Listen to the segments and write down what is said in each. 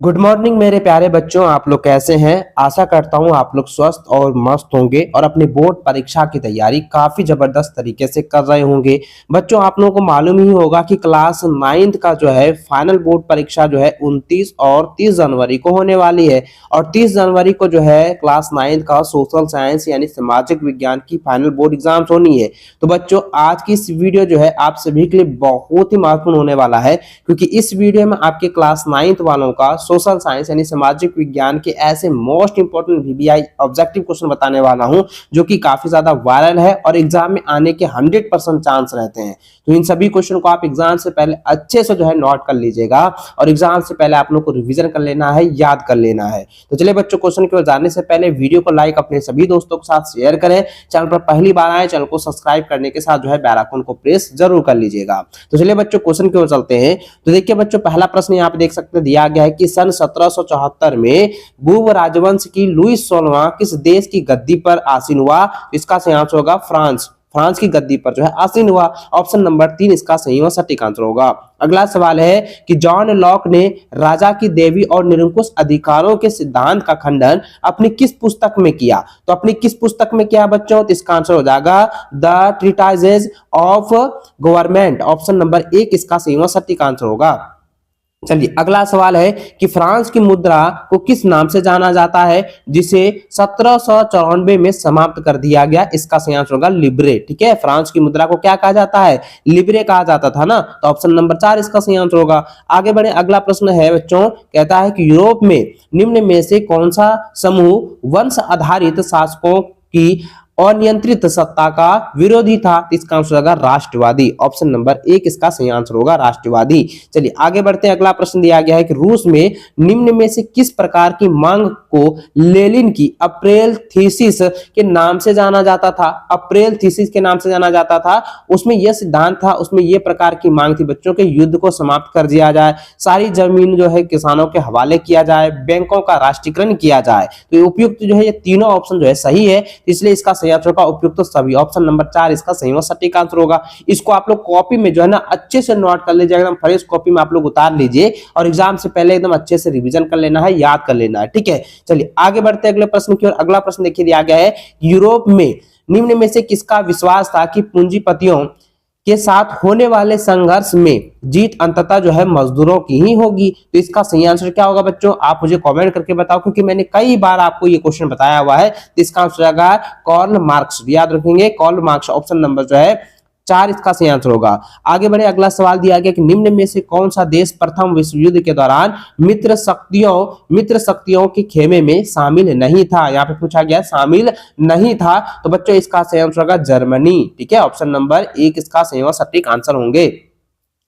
Good morning मेरे प्यारे बच्चों, आप लोग कैसे हैं। आशा करता हूं आप लोग स्वस्थ और मस्त होंगे और अपनी बोर्ड परीक्षा की तैयारी काफी जबरदस्त तरीके से कर रहे होंगे। बच्चों, आप लोगों को मालूम ही होगा कि क्लास 9th का जो है फाइनल बोर्ड परीक्षा जो है 29 और 30 जनवरी को होने वाली है। और 30 जनवरी को जो है क्लास 9th का सोशल साइंस यानी सामाजिक विज्ञान की फाइनल बोर्ड एग्जाम्स होनी है। तो बच्चों, आज की इस वीडियो जो है आप सभी के लिए बहुत ही महत्वपूर्ण होने वाला है, क्योंकि इस वीडियो में आपके क्लास 9th वालों का सोशल साइंस यानी सामाजिक विज्ञान के ऐसे most important VBI objective question बताने वाला हूं जो कि काफी ज्यादा वायरल है और एग्जाम में आने के 100% चांस रहते हैं। तो इन सभी क्वेश्चन को आप एग्जाम से पहले अच्छे से जो है नोट कर लीजिएगा और एग्जाम से पहले आप लोग को रिवीजन कर लेना है, याद कर लेना है। तो चलिए बच्चों, क्वेश्चन की ओर जाने से पहले वीडियो को लाइक अपने सभी दोस्तों के साथ शेयर करें। चैनल पर पहली बार आए, चैनल को सब्सक्राइब करने के साथ जो है बेल आइकन को प्रेस जरूर कर लीजिएगा। तो चलिए बच्चों, क्वेश्चन की ओर चलते हैं। तो देखिए बच्चों, पहला प्रश्न यहाँ पे देख सकते हैं, दिया गया है कि सन 1774 में बुब राजवंश की लुईस 16वां किस देश की गद्दी पर आसीन हुआ। इसका सही आंसर होगा फ्रांस। फ्रांस की गद्दी पर जो है आसीन हुआ। ऑप्शन नंबर 3 इसका सही और सटीक आंसर होगा। अगला सवाल है कि जॉन लॉक ने राजा की देवी और निरंकुश अधिकारों के सिद्धांत का खंडन अपनी किस पुस्तक में किया। तो अपनी किस पुस्तक में किया बच्चों, तो इसका आंसर हो जाएगा the treatises of government. Option number 1 इसका सही और सटीक आंसर होगा। चलिए अगला सवाल है कि फ्रांस की मुद्रा को किस नाम से जाना जाता है जिसे 1794 में समाप्त कर दिया गया। इसका सही आंसर होगा लिब्रे। ठीक है, फ्रांस की मुद्रा को क्या कहा जाता है, लिब्रे कहा जाता था ना। तो ऑप्शन नंबर 4 इसका सही आंसर होगा। आगे बढ़े, अगला प्रश्न है बच्चों, कहता है कि यूरोप में निम्न में से कौन सा समूह वंश आधारित शासकों की अनियंत्रित सत्ता का विरोधी था। इसका आंसर होगा राष्ट्रवादी। ऑप्शन नंबर 1 इसका सही आंसर होगा राष्ट्रवादी। चलिए आगे बढ़ते हैं। अगला प्रश्न दिया गया है कि रूस में निम्न में से किस प्रकार की मांग को लेनिन की अप्रैल थीसिस के नाम से जाना जाता था। अप्रैल थीसिस के नाम से जाना जाता था। उसमें यह सिद्धांत था, उसमें यह प्रकार की मांग थी बच्चों के युद्ध को समाप्त कर दिया जाए, सारी जमीन जो है किसानों के हवाले किया जाए, बैंकों का राष्ट्रीयकरण किया जाए। तो उपयुक्त जो है ये तीनों ऑप्शन जो है सही है, इसलिए इसका सही आंसर का उपयुक्त तो सभी। ऑप्शन नंबर 4 इसका सही और सटीक आंसर होगा। इसको आप लोग कॉपी में जो है ना अच्छे से नोट कर लीजिए, एकदम फ्रेश कॉपी में आप लोग उतार लीजिए और एग्जाम से पहले एकदम अच्छे से रिवीजन कर लेना है, याद कर लेना है। ठीक है, चलिए आगे बढ़ते हैं अगले प्रश्न की ओर। अगला प्रश्न देखिए, दिया गया है यूरोप में निम्न में से किसका विश्वास था कि पूंजीपतियों के साथ होने वाले संघर्ष में जीत अंततः जो है मजदूरों की ही होगी। तो इसका सही आंसर क्या होगा बच्चों, आप मुझे कमेंट करके बताओ, क्योंकि मैंने कई बार आपको ये क्वेश्चन बताया हुआ है। तो इसका आंसर होगा कार्ल मार्क्स। याद रखेंगे, कार्ल मार्क्स। ऑप्शन नंबर जो है 4 इसका सही आंसर होगा। आगे बढ़े, अगला सवाल दिया गया कि निम्न में से कौन सा देश प्रथम विश्व युद्ध के दौरान मित्र शक्तियों के खेमे में शामिल नहीं था। यहाँ पे पूछा गया शामिल नहीं था, तो बच्चों इसका सही आंसर होगा जर्मनी। ठीक है, ऑप्शन नंबर 1 इसका सही और सटीक आंसर होंगे।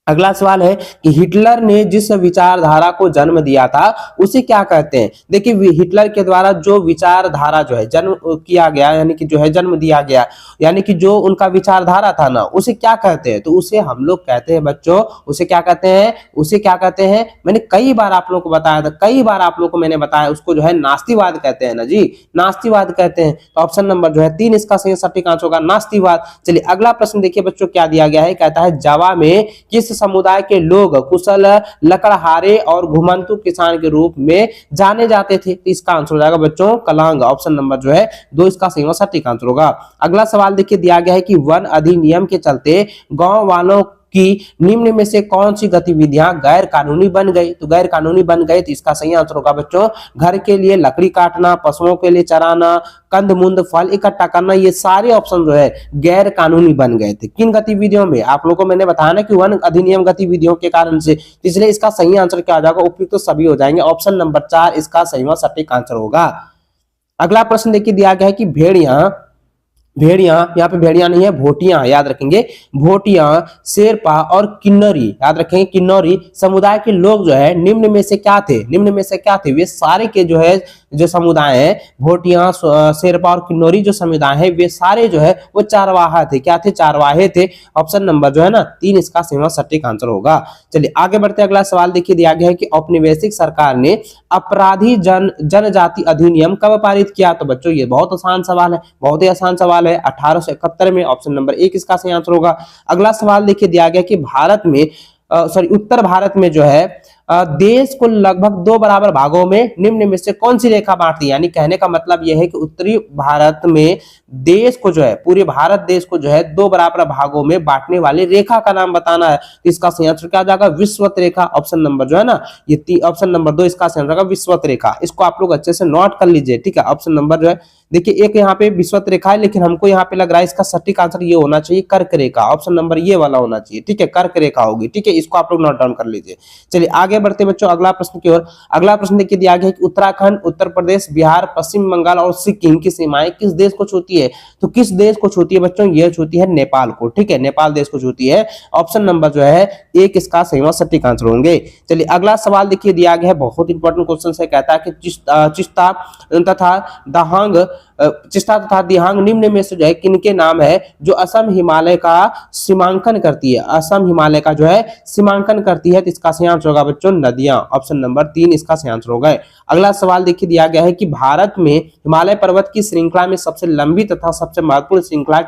अगला सवाल है कि हिटलर ने जिस विचारधारा को जन्म दिया था उसे क्या कहते हैं। देखिए, हिटलर के द्वारा जो विचारधारा जो है जन्म किया गया, यानी कि जो है जन्म दिया गया, यानी कि जो उनका विचारधारा था ना, उसे क्या कहते हैं। तो उसे हम लोग कहते हैं बच्चों, उसे क्या कहते हैं, उसे क्या कहते हैं, मैंने कई बार आप लोग को बताया था, कई बार आप लोग को मैंने बताया, उसको जो है नास्तिवाद कहते हैं ना जी, नास्तिवाद कहते हैं। तो ऑप्शन नंबर जो है 3 इसका सही सटीक आंसर होगा नास्तिवाद। चलिए अगला प्रश्न देखिए बच्चों, क्या दिया गया है, कहता है जावा में किस समुदाय के लोग कुशल लकड़हारे और घुमंतु किसान के रूप में जाने जाते थे। तो इसका आंसर हो जाएगा बच्चों कलांग। ऑप्शन नंबर जो है 2 इसका सही और सटीक आंसर होगा। अगला सवाल देखिए, दिया गया है कि वन अधिनियम के चलते गांव वालों कि निम्न में से कौन सी गतिविधियां गैर कानूनी बन गई। तो गैर कानूनी बन गई, तो इसका सही आंसर होगा बच्चों घर के लिए लकड़ी काटना, पशुओं के लिए चराना, कंदमुंद फल इकट्ठा करना, ये सारे ऑप्शन जो है गैर कानूनी बन गए थे। किन गतिविधियों में, आप लोगों को मैंने बताया ना कि वन अधिनियम गतिविधियों के कारण से, इसलिए इसका सही आंसर क्या हो जाएगा, उपयुक्त तो सभी हो जाएंगे। ऑप्शन नंबर 4 इसका सही और सटीक आंसर होगा। अगला प्रश्न देखिए, दिया गया है कि भेड़िया, यहाँ पे भेड़िया नहीं है, भोटियां, याद रखेंगे, भोटियां, शेरपा और किन्नौरी, याद रखेंगे किन्नौरी समुदाय के लोग जो है निम्न में से क्या थे, निम्न में से क्या थे। वे सारे के जो है जो समुदाय है, भोटियां, शेरपा और किन्नौरी जो समुदाय है, वे सारे जो है वो चारवाहा थे। क्या थे, चारवाहे थे। ऑप्शन नंबर जो है ना 3 इसका सही और सटीक आंसर होगा। चलिए आगे बढ़ते, अगला सवाल देखिए, दिया गया है कि औपनिवेशिक सरकार ने अपराधी जनजाति अधिनियम कब पारित किया। तो बच्चों ये बहुत आसान सवाल है, बहुत ही आसान सवाल है, 1871 में। ऑप्शन नंबर 1 इसका सही आंसर होगा। अगला सवाल देखिए, दिया गया कि उत्तर भारत में जो है देश को लगभग 2 बराबर भागों में निम्न में से कौन सी रेखा बांटती है। यानी कहने का मतलब यह है कि उत्तरी भारत में देश को जो है, पूरे भारत देश को जो है 2 बराबर भागों में बांटने वाली रेखा का नाम बताना है। तो इसका सही आंसर क्या आ जाएगा, विषुवत रेखा। ऑप्शन नंबर जो है ना, ये ऑप्शन नंबर 2 इसका सही आंसर होगा, विषुवत रेखा। इसको आप लोग अच्छे से नोट कर लीजिए, ठीक है। ऑप्शन नंबर जो है, देखिए एक यहाँ पे विषुवत रेखा है, लेकिन हमको यहाँ पे लग रहा है इसका सटीक आंसर ये होना चाहिए, कर्क रेखा। ऑप्शन नंबर ये वाला होना चाहिए, ठीक है, कर्क रेखा होगी, ठीक है। इसको आप लोग नोट डाउन कर लीजिए। चलिए आगे बढ़ते बच्चों अगला प्रश्न की ओर। अगला प्रश्न देखिए दिया गया है कि उत्तराखंड, उत्तर प्रदेश, बिहार, पश्चिम बंगाल और सिक्किम की सीमाएं किस देश को छूती है। तो किस देश को छूती है बच्चों, ये छूती है नेपाल को, ठीक है, नेपाल देश को छूती है। ऑप्शन नंबर जो है 1 इसका सही और सटीक आंसर होंगे। चलिए अगला सवाल देखिए दिया गया है, बहुत इंपॉर्टेंट क्वेश्चन है। कहता है कि चिस्ता तथा दिहांग निम्न में से जो है किनके नाम है जो असम हिमालय का सीमांकन करती है। असम हिमालय का जो है सीमांकन करती है, तो इसका सही आंसर होगा बच्चों नदियां। ऑप्शन नंबर 3 इसका सही आंसर होगा। अगला सवाल देखिए दिया गया है कि भारत में हिमालय पर्वत की श्रृंखला में सबसे लंबी तथा सबसे महत्वपूर्ण श्रृंखला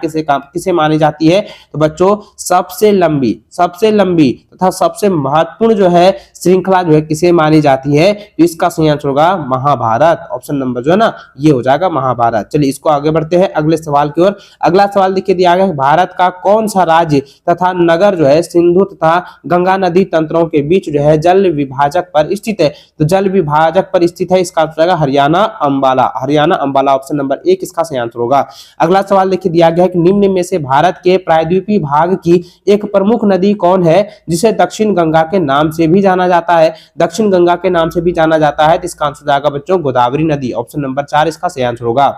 किसे मानी जाती है। तो बच्चों सबसे लंबी तथा सबसे महत्वपूर्ण जो है श्रृंखला जो है किसे मानी जाती है, तो इसका सही आंसर होगा महाभारत। ऑप्शन नंबर जो है ना ये हो जाएगा महाभारत। चलिए इसको आगे बढ़ते हैं अगले सवाल की ओर। अगला सवाल देखिए दिया गया है, भारत का कौन सा राज्य तथा नगर जो है सिंधु तथा गंगा नदी तंत्रों के बीच जो है जल विभाजक पर स्थित है। तो जल विभाजक पर स्थित है, इसका आंसर होगा हरियाणा अंबाला। हरियाणा अंबाला ऑप्शन नंबर 1 इसका सही आंसर होगा। अगला सवाल देखिए दिया गया है कि निम्न में से भारत के प्रायद्वीपीय भाग की एक प्रमुख नदी कौन है जिसे दक्षिण गंगा के नाम से भी जाना जाता है। दक्षिण गंगा के नाम से भी जाना जाता है, तो इसका आंसर जाएगा बच्चों गोदावरी नदी। ऑप्शन नंबर 4 इसका सही आंसर होगा।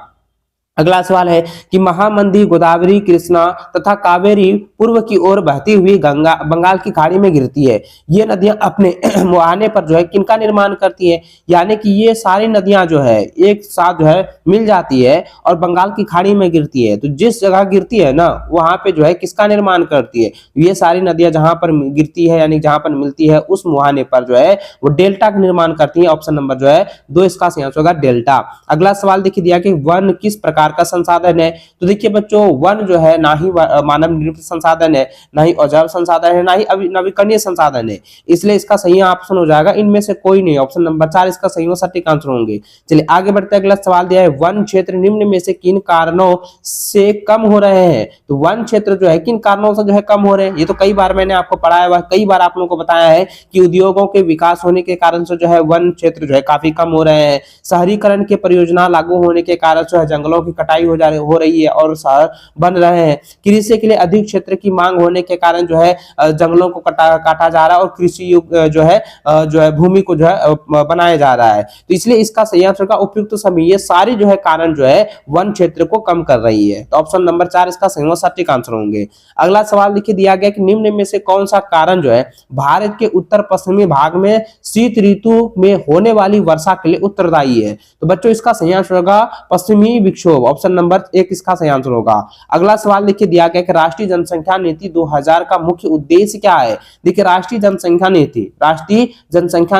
अगला सवाल है कि महानदी, गोदावरी, कृष्णा तथा कावेरी पूर्व की ओर बहती हुई गंगा बंगाल की खाड़ी में गिरती है। ये नदियां अपने मुहाने पर जो है किनका निर्माण करती है। यानी कि ये सारी नदियां जो है एक साथ जो है मिल जाती है और बंगाल की खाड़ी में गिरती है। तो जिस जगह गिरती है ना वहां पे जो है किसका निर्माण करती है, ये सारी नदियां जहां पर गिरती है यानी जहां पर मिलती है उस मुहाने पर जो है वो डेल्टा का निर्माण करती है। ऑप्शन नंबर जो है 2 इसका सही आंसर होगा डेल्टा। अगला सवाल देखिए दिया कि वन किस प्रकार का संसाधन है। तो देखिए बच्चों वन जो है ना ही मानव निर्मित संसाधन है, ना ही अजैव संसाधन है, ना ही नवीकरणीय संसाधन है, इसलिए इसका सही ऑप्शन हो जाएगा इनमें से कोई नहीं। ऑप्शन नंबर 4 इसका सही और सटीक आंसर होंगे। चलिए आगे बढ़ते हैं। अगला सवाल दिया है वन क्षेत्र निम्न में से किन कारणों से कम हो रहे हैं। तो वन क्षेत्र जो है किन कारणों से जो है कम हो रहे हैं, ये तो कई बार मैंने आपको पढ़ाया हुआ, कई बार आप लोगों को बताया है कि उद्योगों के विकास होने के कारण से जो है वन क्षेत्र जो है काफी कम हो रहे हैं। शहरीकरण के परियोजना लागू होने के कारण जो है जंगलों की कटाई हो रही है और शहर बन रहे हैं। कृषि के लिए अधिक क्षेत्र की मांग होने के कारण जो है जंगलों को काटा जा रहा है और कृषि जो है भूमि को जो है बनाया जा रहा है। तो इसलिए इसका सही आंसर का उपयुक्त समय, ये सारी जो है कारण जो है वन क्षेत्र को कम कर रही है। तो ऑप्शन नंबर 4 इसका सही और सटीक आंसर होंगे। अगला सवाल देखिए दिया गया कि निम्न में से कौन सा कारण जो है भारत के उत्तर पश्चिमी भाग में शीत ऋतु में होने वाली वर्षा के लिए उत्तरदायी है। तो बच्चों इसका सही आंसर होगा पश्चिमी विक्षोभ। ऑप्शन नंबर 1 इसका सही आंसर होगा। अगला सवाल देखिए दिया गया कि राष्ट्रीय जनसंख्या नीति 2000 का मुख्य उद्देश्य क्या है। देखिए राष्ट्रीय जनसंख्या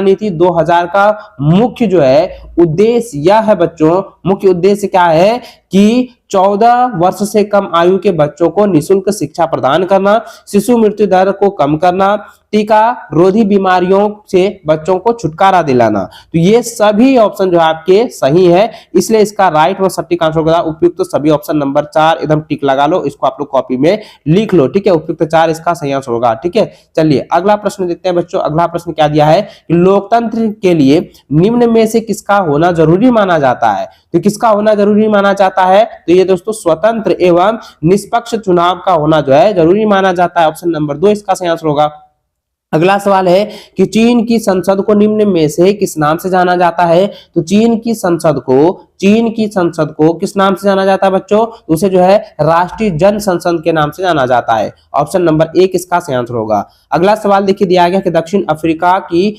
नीति 2000 का मुख्य जो है उद्देश्य यह है बच्चों, मुख्य उद्देश्य क्या है कि 14 वर्ष से कम आयु के बच्चों को निःशुल्क शिक्षा प्रदान करना, शिशु मृत्यु दर को कम करना, टीका रोधी बीमारियों से बच्चों को छुटकारा दिलाना। तो ये सभी ऑप्शन जो है आपके सही है, इसलिए इसका राइट और सटीक आंसर होगा उपयुक्त तो सभी ऑप्शन नंबर 4 एकदम टिक लगा लो, इसको आप लोग कॉपी में लिख लो, ठीक है। उपयुक्त 4 इसका सही आंसर होगा, ठीक है। चलिए अगला प्रश्न देखते हैं बच्चों। अगला प्रश्न क्या दिया है कि लोकतंत्र के लिए निम्न में से किसका होना जरूरी माना जाता है। तो किसका होना जरूरी माना जाता है, तो ये दोस्तों स्वतंत्र एवं निष्पक्ष चुनाव का होना जो है जरूरी माना जाता है। ऑप्शन नंबर 2 इसका सही आंसर होगा। अगला सवाल है कि चीन की संसद को निम्न में से किस नाम से जाना जाता है। तो चीन की संसद को किस नाम से जाना जाता है बच्चों, तो उसे जो है राष्ट्रीय जन संसद के नाम से जाना जाता है। ऑप्शन नंबर 1 इसका सही आंसर होगा। अगला सवाल देखिए दिया गया कि दक्षिण अफ्रीका की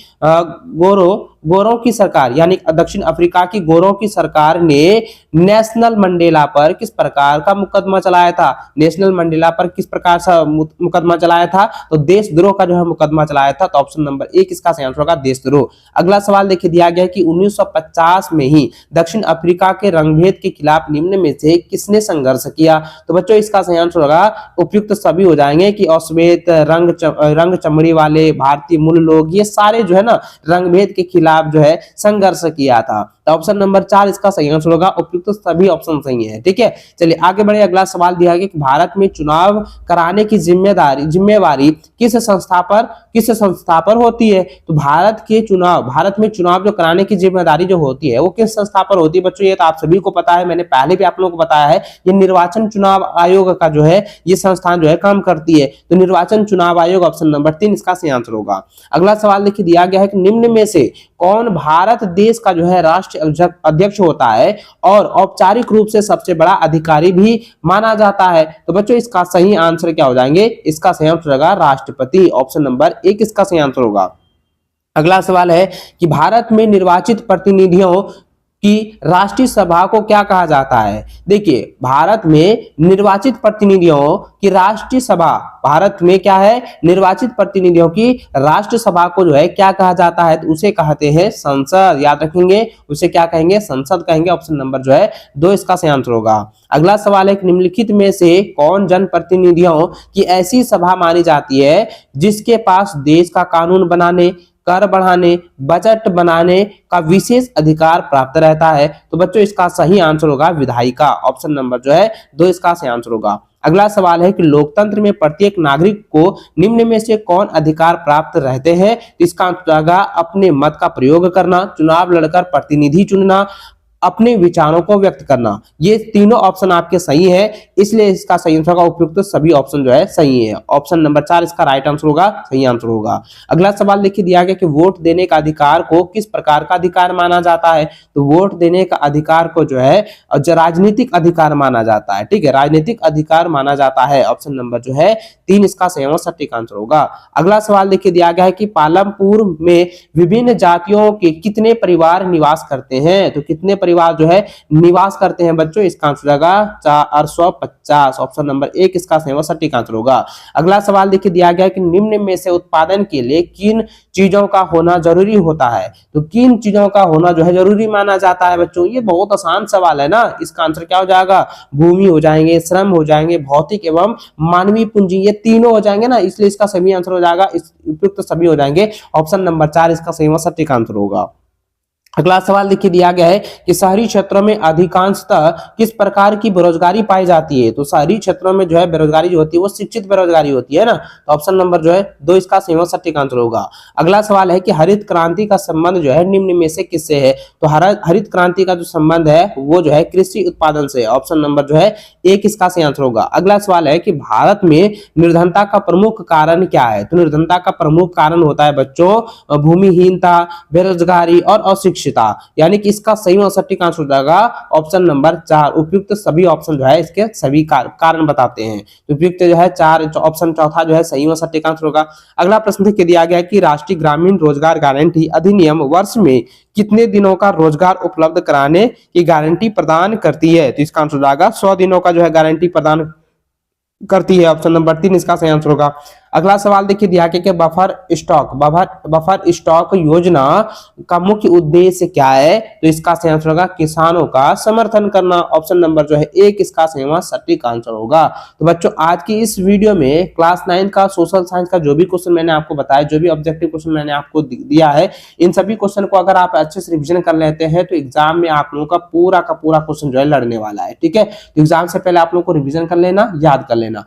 गोरों की सरकार यानी दक्षिण अफ्रीका की गोरों की सरकार ने नेशनल मंडेला पर किस प्रकार का मुकदमा चलाया था। नेशनल मंडेला पर किस प्रकार से मुकदमा चलाया था, तो देशद्रोह का जो है मुकदमा चलाया था। तो ऑप्शन नंबर 1 इसका सही आंसर होगा देशद्रोह। अगला सवाल देखिए दिया गया कि 1950 में ही दक्षिण अफ्रीका अफ्रीका के रंगभेद के खिलाफ निम्न में से किसने संघर्ष किया? तो बच्चों इसका सही आंसर होगा उपयुक्त सभी हो जाएंगे कि अश्वेत, रंग चमड़ी वाले, भारतीय मूल लोग, ये सारे जो है ना रंगभेद के खिलाफ जो है संघर्ष किया था। तो ऑप्शन नंबर 4 इसका सही आंसर होगा, उपयुक्त सभी ऑप्शन सही है। ठीक है, चलिए आगे बढ़े। अगला सवाल दिया गया कि भारत में चुनाव कराने की जिम्मेवारी किस संस्था पर होती है? तो भारत में चुनाव जो कराने की जिम्मेदारी जो होती है वो किस संस्था पर होती है? बच्चों ये तो आप सभी को पता है, मैंने पहले भी आप लोगों को बताया है, ये निर्वाचन चुनाव आयोग का जो है ये संस्थान जो है काम करती है। तो निर्वाचन चुनाव आयोग ऑप्शन नंबर 3 इसका सही आंसर होगा। अगला सवाल देखिए दिया गया है कि निम्न में से कौन भारत देश का जो है राष्ट्रीय अध्यक्ष होता है और औपचारिक रूप से सबसे बड़ा अधिकारी भी माना जाता है? तो बच्चों इसका सही आंसर क्या हो जाएंगे? इसका सही आंसर होगा राष्ट्रपति, ऑप्शन नंबर 1 इसका सही आंसर होगा। अगला सवाल है कि भारत में निर्वाचित प्रतिनिधियों कि राष्ट्रीय सभा को क्या कहा जाता है? देखिए भारत में निर्वाचित प्रतिनिधियों की राष्ट्रीय सभा, भारत में क्या है निर्वाचित प्रतिनिधियों की राष्ट्र सभा को जो है क्या कहा जाता है? तो उसे कहते हैं संसद, याद रखेंगे उसे क्या कहेंगे? संसद कहेंगे, ऑप्शन नंबर जो है 2 इसका सही आंसर होगा। अगला सवाल है निम्नलिखित में से कौन जनप्रतिनिधियों की ऐसी सभा मानी जाती है जिसके पास देश का कानून बनाने, कर बढ़ाने, बजट बनाने का विशेष अधिकार प्राप्त रहता है? तो बच्चों इसका सही आंसर होगा विधायिका, ऑप्शन नंबर जो है 2 इसका सही आंसर होगा। अगला सवाल है कि लोकतंत्र में प्रत्येक नागरिक को निम्न में से कौन अधिकार प्राप्त रहते हैं? तो इसका आंसर होगा अपने मत का प्रयोग करना, चुनाव लड़कर प्रतिनिधि चुनना, अपने विचारों को व्यक्त करना। ये तीनों ऑप्शन आपके सही है, इसलिए इसका सही आंसर होगा उपयुक्त सभी ऑप्शन जो है सही है। ऑप्शन नंबर 4 इसका राइट आंसर होगा, सही आंसर होगा। अगला सवाल देखिए दिया गया कि वोट देने का अधिकार को किस प्रकार का अधिकार माना जाता है? तो वोट देने का अधिकार को जो है राजनीतिक अधिकार माना जाता है। ठीक है, राजनीतिक अधिकार माना जाता है, ऑप्शन नंबर जो है 3 इसका सही और सटीक आंसर होगा। अगला सवाल देखिए दिया गया है कि पालमपुर में विभिन्न जातियों के कितने परिवार निवास करते हैं? तो कितने परिवार जो है निवास करते हैं बच्चों? इसका आंसर होगा 450, ऑप्शन नंबर 1 इसका सही और सटीक आंसर होगा। अगला सवाल देखिए दिया गया है कि निम्न में से उत्पादन के लिए किन चीजों का होना जरूरी होता है? तो किन चीजों का होना जो है जरूरी माना जाता है बच्चों? ये बहुत आसान सवाल है ना, इसका आंसर क्या हो जाएगा? भूमि हो जाएंगे, श्रम हो जाएंगे, भौतिक एवं मानवीय पूंजी, ये तीनों हो जाएंगे ना, इसलिए इसका सही आंसर हो जाएगा, इस उपयुक्त सभी हो जाएंगे, ऑप्शन नंबर 4 इसका सही और सटीक आंसर होगा। अगला सवाल देखिए दिया गया है कि शहरी क्षेत्रों में अधिकांशतः किस प्रकार की बेरोजगारी पाई जाती है? तो शहरी क्षेत्रों में जो है बेरोजगारी जो होती है वो शिक्षित बेरोजगारी होती है ना, तो ऑप्शन नंबर जो है 2 इसका सही और सटीक आंसर होगा। अगला सवाल है कि हरित क्रांति का संबंध जो है निम्न में से किससे है? तो हरित क्रांति का जो संबंध है वो जो है कृषि उत्पादन से, ऑप्शन नंबर जो है 1 इसका सही आंसर होगा। अगला सवाल है कि भारत में निर्धनता का प्रमुख कारण क्या है? तो निर्धनता का प्रमुख कारण होता है बच्चों भूमिहीनता, बेरोजगारी और अशिक्षित, यानी कि इसका सही और सटीक आंसर हो जाएगा ऑप्शन नंबर 4। उपयुक्त सभी ऑप्शन जो है इसके सभी कारण बताते हैं, तो उपयुक्त जो है 4 ऑप्शन चौथा जो है सही और सटीक आंसर होगा। अगला प्रश्न देखिए दिया गया है कि राष्ट्रीय ग्रामीण रोजगार गारंटी अधिनियम वर्ष में कितने दिनों का रोजगार उपलब्ध कराने की गारंटी प्रदान करती है? तो इसका आंसर हो जाएगा 100 दिनों का जो है गारंटी प्रदान करती है, ऑप्शन नंबर 3 इसका सही आंसर होगा। अगला सवाल देखिए दिया कि बफर स्टॉक योजना का मुख्य उद्देश्य क्या है? तो इसका सही आंसर होगा किसानों का समर्थन करना, ऑप्शन नंबर जो है 1 इसका सही और सटीक आंसर होगा। तो बच्चों आज की इस वीडियो में क्लास 9 का सोशल साइंस का जो भी क्वेश्चन मैंने आपको बताया, जो भी ऑब्जेक्टिव क्वेश्चन मैंने आपको दिया है, इन सभी क्वेश्चन को अगर आप अच्छे से रिविजन कर लेते हैं तो एग्जाम में आप लोगों का पूरा क्वेश्चन जो है लड़ने वाला है। ठीक है, तो एग्जाम से पहले आप लोगों को रिविजन कर लेना, याद कर लेना।